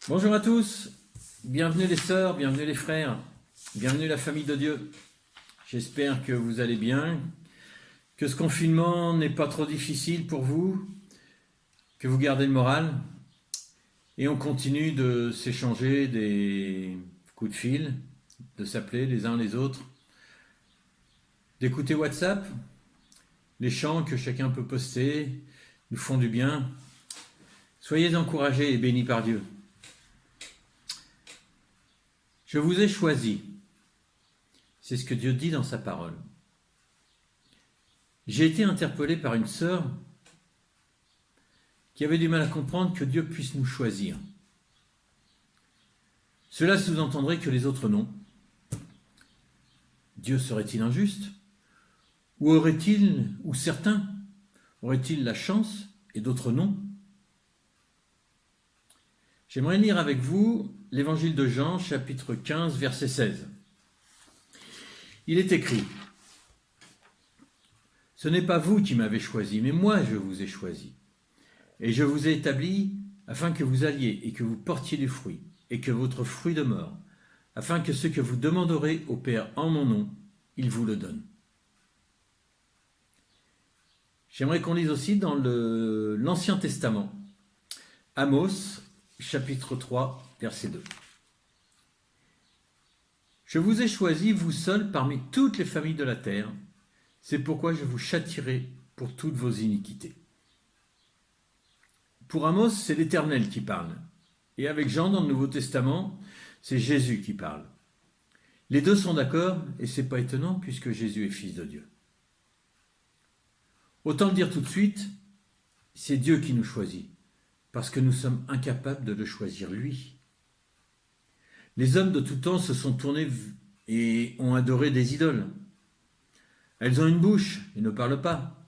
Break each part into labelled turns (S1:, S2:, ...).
S1: Bonjour à tous, bienvenue les sœurs, bienvenue les frères, bienvenue la famille de Dieu. J'espère que vous allez bien, que ce confinement n'est pas trop difficile pour vous, que vous gardez le moral et on continue de s'échanger des coups de fil, de s'appeler les uns les autres, d'écouter WhatsApp, les chants que chacun peut poster nous font du bien. Soyez encouragés et bénis par Dieu. Je vous ai choisi. C'est ce que Dieu dit dans sa parole. J'ai été interpellé par une sœur qui avait du mal à comprendre que Dieu puisse nous choisir. Cela sous-entendrait que les autres non. Dieu serait-il injuste? Ou certains auraient-ils la chance et d'autres non? J'aimerais lire avec vous l'évangile de Jean, chapitre 15, verset 16. Il est écrit: « Ce n'est pas vous qui m'avez choisi, mais moi je vous ai choisi. Et je vous ai établi afin que vous alliez et que vous portiez du fruit, et que votre fruit demeure, afin que ce que vous demanderez au Père en mon nom, il vous le donne. » J'aimerais qu'on lise aussi dans l'Ancien Testament, Amos, chapitre 3, verset 2. « Je vous ai choisi, vous seuls, parmi toutes les familles de la terre. C'est pourquoi je vous châtierai pour toutes vos iniquités. » Pour Amos, c'est l'Éternel qui parle. Et avec Jean, dans le Nouveau Testament, c'est Jésus qui parle. Les deux sont d'accord, et ce n'est pas étonnant, puisque Jésus est fils de Dieu. Autant le dire tout de suite, c'est Dieu qui nous choisit, parce que nous sommes incapables de le choisir lui. Les hommes de tout temps se sont tournés et ont adoré des idoles. Elles ont une bouche et ne parlent pas.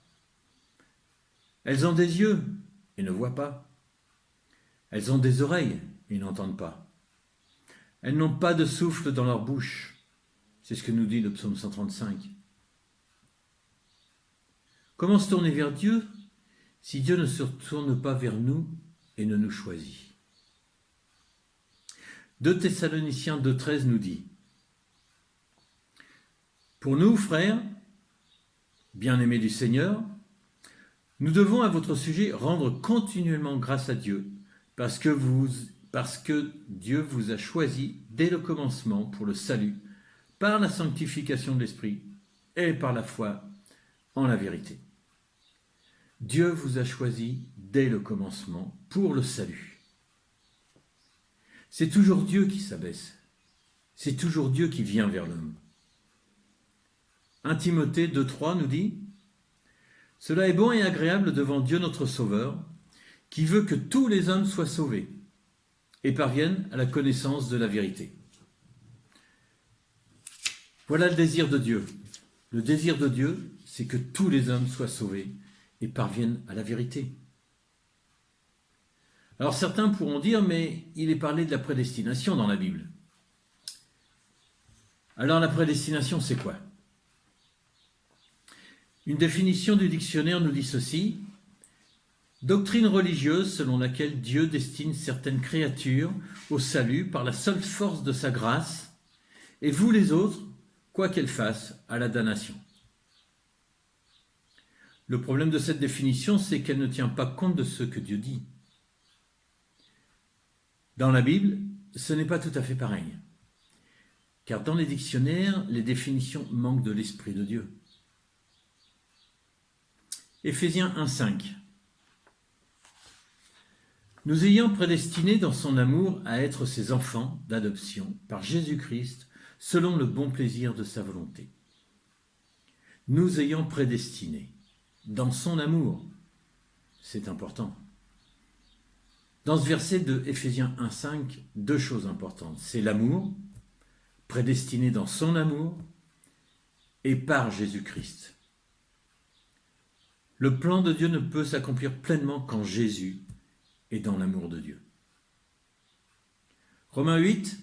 S1: Elles ont des yeux et ne voient pas. Elles ont des oreilles et n'entendent pas. Elles n'ont pas de souffle dans leur bouche. C'est ce que nous dit le psaume 135. Comment se tourner vers Dieu si Dieu ne se tourne pas vers nous et ne nous choisit? 2 Thessaloniciens 2,13 nous dit: « Pour nous, frères, bien-aimés du Seigneur, nous devons à votre sujet rendre continuellement grâce à Dieu, parce que Dieu vous a choisi dès le commencement pour le salut, par la sanctification de l'Esprit et par la foi en la vérité. » Dieu vous a choisi dès le commencement pour le salut. C'est toujours Dieu qui s'abaisse. C'est toujours Dieu qui vient vers l'homme. 1 Timothée 2,3 nous dit: « Cela est bon et agréable devant Dieu notre Sauveur, qui veut que tous les hommes soient sauvés et parviennent à la connaissance de la vérité. » Voilà le désir de Dieu. Le désir de Dieu, c'est que tous les hommes soient sauvés et parviennent à la vérité. Alors certains pourront dire, mais il est parlé de la prédestination dans la Bible. Alors la prédestination, c'est quoi? Une définition du dictionnaire nous dit ceci: doctrine religieuse selon laquelle Dieu destine certaines créatures au salut par la seule force de sa grâce, et vous les autres, quoi qu'elles fassent, à la damnation. Le problème de cette définition, c'est qu'elle ne tient pas compte de ce que Dieu dit. Dans la Bible, ce n'est pas tout à fait pareil. Car dans les dictionnaires, les définitions manquent de l'Esprit de Dieu. Éphésiens 1,5. « Nous ayant prédestinés dans son amour à être ses enfants d'adoption par Jésus-Christ, selon le bon plaisir de sa volonté. » Nous ayant prédestinés dans son amour, c'est important. Dans ce verset de Éphésiens 1,5, deux choses importantes. C'est l'amour, prédestiné dans son amour, et par Jésus-Christ. Le plan de Dieu ne peut s'accomplir pleinement qu'en Jésus et dans l'amour de Dieu. Romains 8,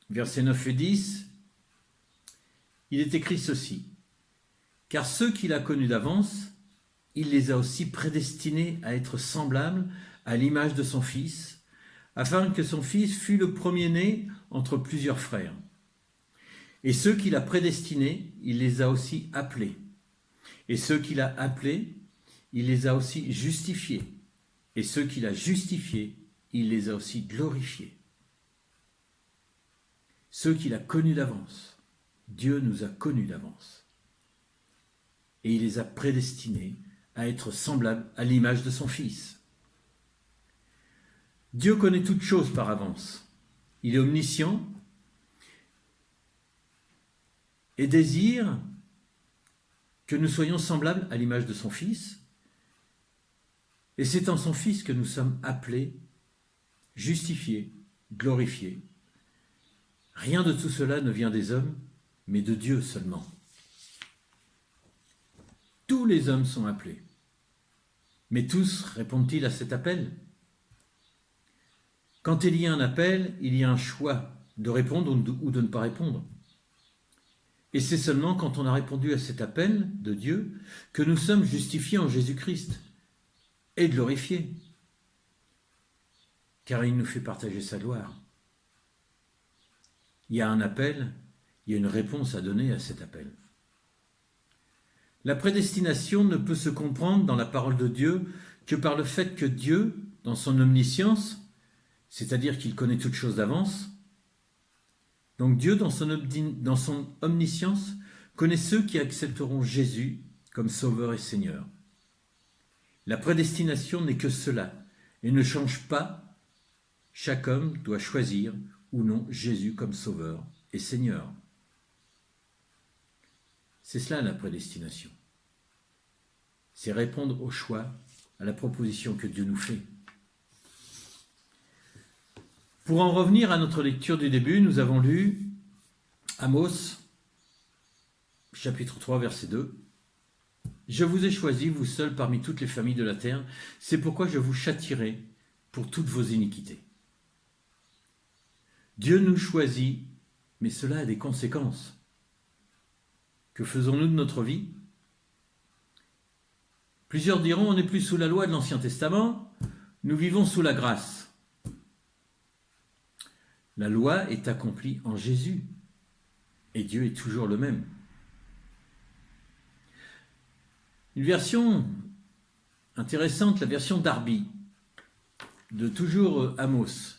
S1: versets 9 et 10, il est écrit ceci: « Car ceux qu'il a connus d'avance, il les a aussi prédestinés à être semblables à l'image de son Fils, afin que son fils fût le premier-né entre plusieurs frères. Et ceux qu'il a prédestinés, il les a aussi appelés. Et ceux qu'il a appelés, il les a aussi justifiés. Et ceux qu'il a justifiés, il les a aussi glorifiés. Ceux qu'il a connus d'avance, Dieu nous a connus d'avance. Et il les a prédestinés à être semblables à l'image de son Fils. Dieu connaît toutes choses par avance. Il est omniscient et désire que nous soyons semblables à l'image de son Fils. Et c'est en son Fils que nous sommes appelés, justifiés, glorifiés. Rien de tout cela ne vient des hommes, mais de Dieu seulement. Tous les hommes sont appelés. Mais tous répondent-ils à cet appel? Quand il y a un appel, il y a un choix de répondre ou de ne pas répondre. Et c'est seulement quand on a répondu à cet appel de Dieu que nous sommes justifiés en Jésus-Christ et glorifiés, car il nous fait partager sa gloire. Il y a un appel, il y a une réponse à donner à cet appel. La prédestination ne peut se comprendre dans la parole de Dieu que par le fait que Dieu, dans son omniscience, c'est-à-dire qu'il connaît toutes choses d'avance, donc Dieu, dans son omniscience, connaît ceux qui accepteront Jésus comme Sauveur et Seigneur. La prédestination n'est que cela et ne change pas. Chaque homme doit choisir ou non Jésus comme Sauveur et Seigneur. C'est cela la prédestination. C'est répondre au choix, à la proposition que Dieu nous fait. Pour en revenir à notre lecture du début, nous avons lu Amos, chapitre 3, verset 2. « Je vous ai choisi, vous seuls, parmi toutes les familles de la terre, c'est pourquoi je vous châtierai pour toutes vos iniquités. » Dieu nous choisit, mais cela a des conséquences. Que faisons-nous de notre vie? Plusieurs diront, on n'est plus sous la loi de l'Ancien Testament, nous vivons sous la grâce. La loi est accomplie en Jésus, et Dieu est toujours le même. Une version intéressante, la version Darby, de toujours Amos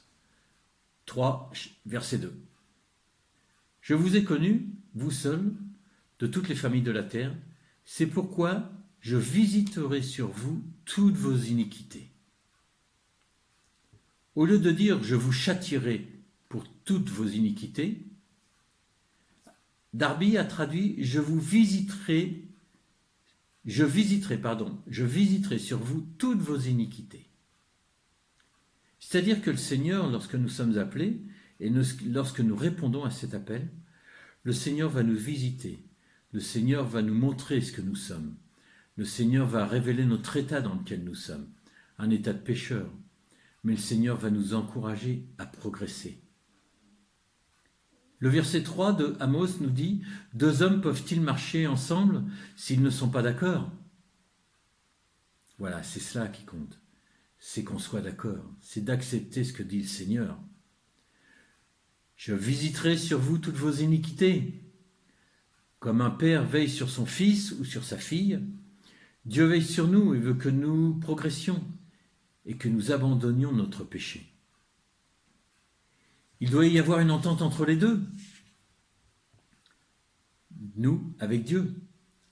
S1: 3, verset 2. « Je vous ai connus, vous seuls, de toutes les familles de la terre, c'est pourquoi je visiterai sur vous toutes vos iniquités. » Au lieu de dire « je vous châtierai pour toutes vos iniquités », Darby a traduit « je visiterai sur vous toutes vos iniquités ». C'est-à-dire que le Seigneur, lorsque nous sommes appelés, et lorsque nous répondons à cet appel, le Seigneur va nous visiter, le Seigneur va nous montrer ce que nous sommes, le Seigneur va révéler notre état dans lequel nous sommes, un état de pécheur, mais le Seigneur va nous encourager à progresser. Le verset 3 de Amos nous dit « Deux hommes peuvent-ils marcher ensemble s'ils ne sont pas d'accord ?» Voilà, c'est cela qui compte. C'est qu'on soit d'accord, c'est d'accepter ce que dit le Seigneur. « Je visiterai sur vous toutes vos iniquités. » Comme un père veille sur son fils ou sur sa fille, Dieu veille sur nous et veut que nous progressions et que nous abandonnions notre péché. Il doit y avoir une entente entre les deux. Nous, avec Dieu,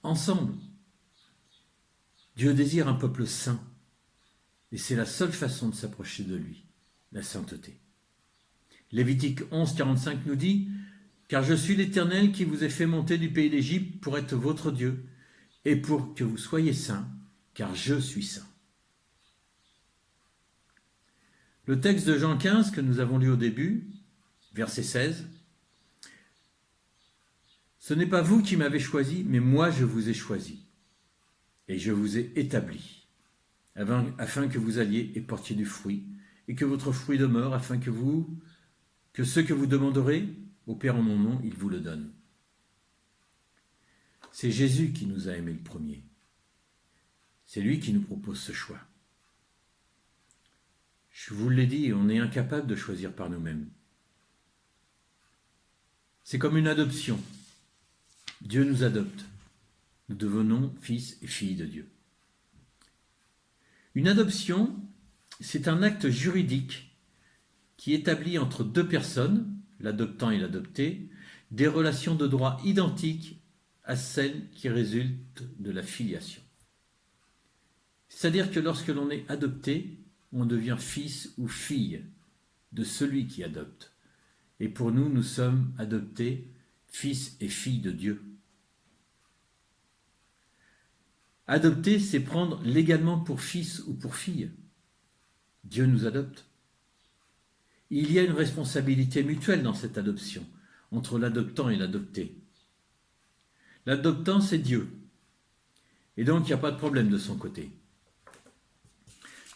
S1: ensemble. Dieu désire un peuple saint. Et c'est la seule façon de s'approcher de lui, la sainteté. Lévitique 11, 45 nous dit « Car je suis l'Éternel qui vous ai fait monter du pays d'Égypte pour être votre Dieu, et pour que vous soyez saints, car je suis saint. » Le texte de Jean 15 que nous avons lu au début, verset 16, « Ce n'est pas vous qui m'avez choisi, mais moi je vous ai choisi, et je vous ai établi, afin que vous alliez et portiez du fruit, et que votre fruit demeure, afin que ce que vous demanderez au Père en mon nom, il vous le donne. » C'est Jésus qui nous a aimés le premier. C'est lui qui nous propose ce choix. Je vous l'ai dit, on est incapable de choisir par nous-mêmes. C'est comme une adoption. Dieu nous adopte. Nous devenons fils et filles de Dieu. Une adoption, c'est un acte juridique qui établit entre deux personnes, l'adoptant et l'adopté, des relations de droit identiques à celles qui résultent de la filiation. C'est-à-dire que lorsque l'on est adopté, on devient fils ou fille de celui qui adopte. Et pour nous, nous sommes adoptés fils et filles de Dieu. Adopter, c'est prendre légalement pour fils ou pour fille. Dieu nous adopte. Il y a une responsabilité mutuelle dans cette adoption, entre l'adoptant et l'adopté. L'adoptant, c'est Dieu. Et donc, il n'y a pas de problème de son côté.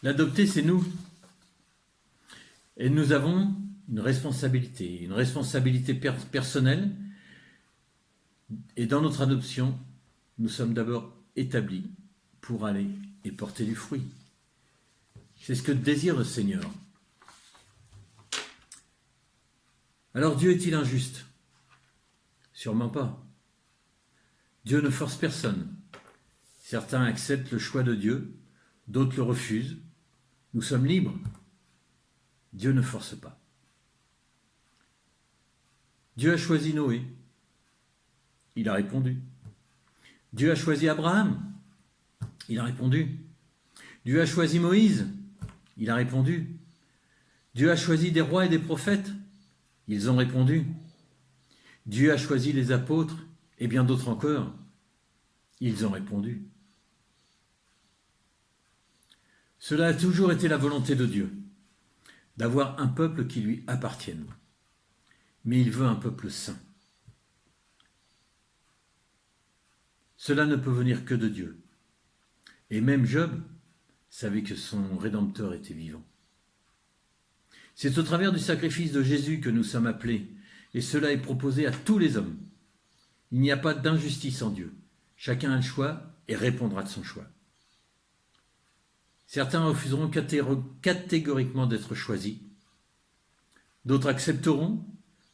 S1: L'adopté, c'est nous. Et nous avons une responsabilité personnelle. Et dans notre adoption, nous sommes d'abord établis pour aller et porter du fruit. C'est ce que désire le Seigneur. Alors Dieu est-il injuste? Sûrement pas. Dieu ne force personne. Certains acceptent le choix de Dieu, d'autres le refusent. Nous sommes libres. Dieu ne force pas. Dieu a choisi Noé. Il a répondu. Dieu a choisi Abraham. Il a répondu. Dieu a choisi Moïse. Il a répondu. Dieu a choisi des rois et des prophètes. Ils ont répondu. Dieu a choisi les apôtres et bien d'autres encore. Ils ont répondu. Cela a toujours été la volonté de Dieu, d'avoir un peuple qui lui appartienne. Mais il veut un peuple saint. Cela ne peut venir que de Dieu. Et même Job savait que son Rédempteur était vivant. C'est au travers du sacrifice de Jésus que nous sommes appelés, et cela est proposé à tous les hommes. Il n'y a pas d'injustice en Dieu. Chacun a le choix et répondra de son choix. Certains refuseront catégoriquement d'être choisis. D'autres accepteront,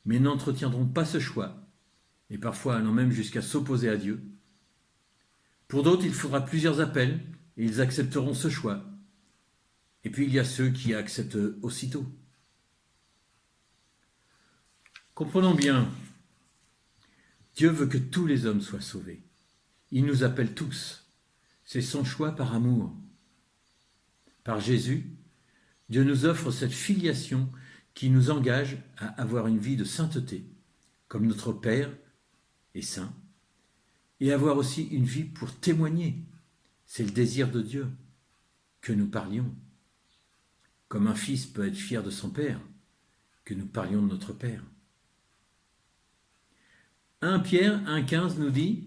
S1: mais n'entretiendront pas ce choix, et parfois allant même jusqu'à s'opposer à Dieu. Pour d'autres, il faudra plusieurs appels, et ils accepteront ce choix. Et puis il y a ceux qui acceptent aussitôt. Comprenons bien, Dieu veut que tous les hommes soient sauvés. Il nous appelle tous. C'est son choix par amour. Par Jésus, Dieu nous offre cette filiation qui nous engage à avoir une vie de sainteté, comme notre Père est saint, et avoir aussi une vie pour témoigner. C'est le désir de Dieu, que nous parlions. Comme un fils peut être fier de son père, que nous parlions de notre Père. 1 Pierre 1,15 nous dit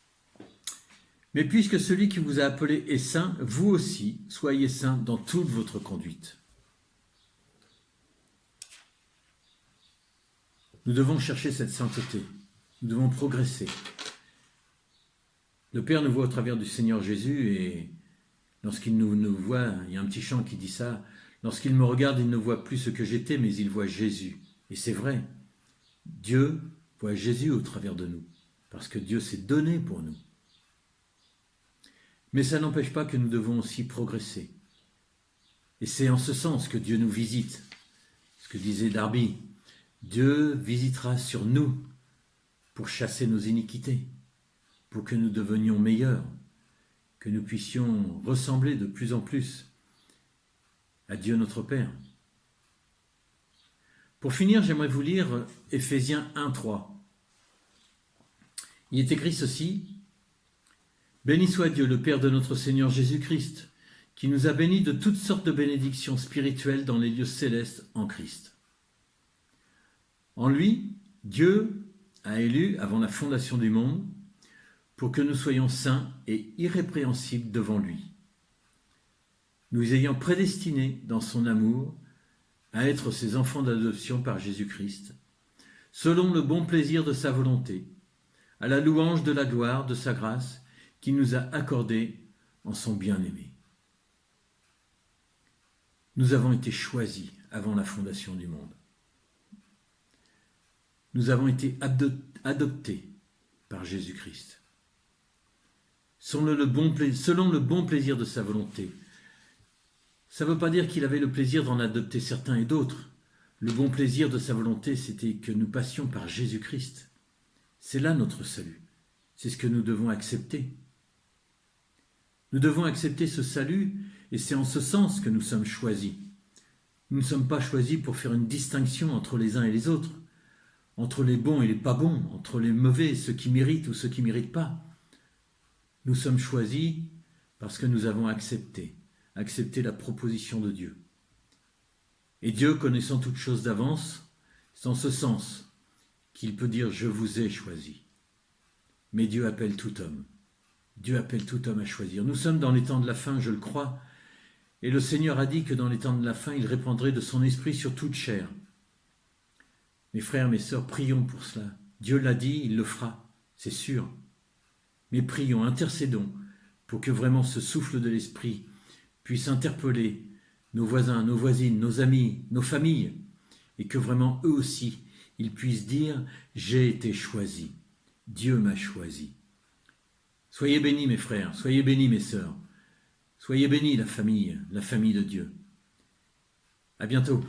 S1: « Mais puisque celui qui vous a appelé est saint, vous aussi soyez saints dans toute votre conduite. » Nous devons chercher cette sainteté. Nous devons progresser. Le Père nous voit au travers du Seigneur Jésus et lorsqu'il nous voit, il y a un petit chant qui dit ça, lorsqu'il me regarde, il ne voit plus ce que j'étais, mais il voit Jésus. Et c'est vrai, Dieu voit Jésus au travers de nous, parce que Dieu s'est donné pour nous. Mais ça n'empêche pas que nous devons aussi progresser. Et c'est en ce sens que Dieu nous visite. Ce que disait Darby, Dieu visitera sur nous pour chasser nos iniquités, pour que nous devenions meilleurs, que nous puissions ressembler de plus en plus à Dieu notre Père. Pour finir, j'aimerais vous lire Éphésiens 1,3. Il est écrit ceci: « Béni soit Dieu, le Père de notre Seigneur Jésus-Christ, qui nous a bénis de toutes sortes de bénédictions spirituelles dans les lieux célestes en Christ. En lui, Dieu a élu avant la fondation du monde pour que nous soyons saints et irrépréhensibles devant lui, nous ayant prédestinés dans son amour à être ses enfants d'adoption par Jésus-Christ, selon le bon plaisir de sa volonté, à la louange de la gloire de sa grâce qu'il nous a accordée en son bien-aimé. » Nous avons été choisis avant la fondation du monde. Nous avons été adoptés par Jésus-Christ. Selon le bon plaisir de sa volonté. Ça ne veut pas dire qu'il avait le plaisir d'en adopter certains et d'autres. Le bon plaisir de sa volonté, c'était que nous passions par Jésus-Christ. C'est là notre salut. C'est ce que nous devons accepter. Nous devons accepter ce salut et c'est en ce sens que nous sommes choisis. Nous ne sommes pas choisis pour faire une distinction entre les uns et les autres, entre les bons et les pas bons, entre les mauvais, ceux qui méritent ou ceux qui ne méritent pas. Nous sommes choisis parce que nous avons accepté la proposition de Dieu. Et Dieu, connaissant toutes choses d'avance, c'est en ce sens qu'il peut dire « je vous ai choisi ». Mais Dieu appelle tout homme. Dieu appelle tout homme à choisir. Nous sommes dans les temps de la fin, je le crois, et le Seigneur a dit que dans les temps de la fin, il répandrait de son esprit sur toute chair. Mes frères, mes sœurs, prions pour cela. Dieu l'a dit, il le fera, c'est sûr. Mais prions, intercédons pour que vraiment ce souffle de l'esprit puisse interpeller nos voisins, nos voisines, nos amis, nos familles, et que vraiment eux aussi, ils puissent dire « j'ai été choisi, Dieu m'a choisi ». Soyez bénis mes frères, soyez bénis mes sœurs, soyez bénis la famille de Dieu. À bientôt.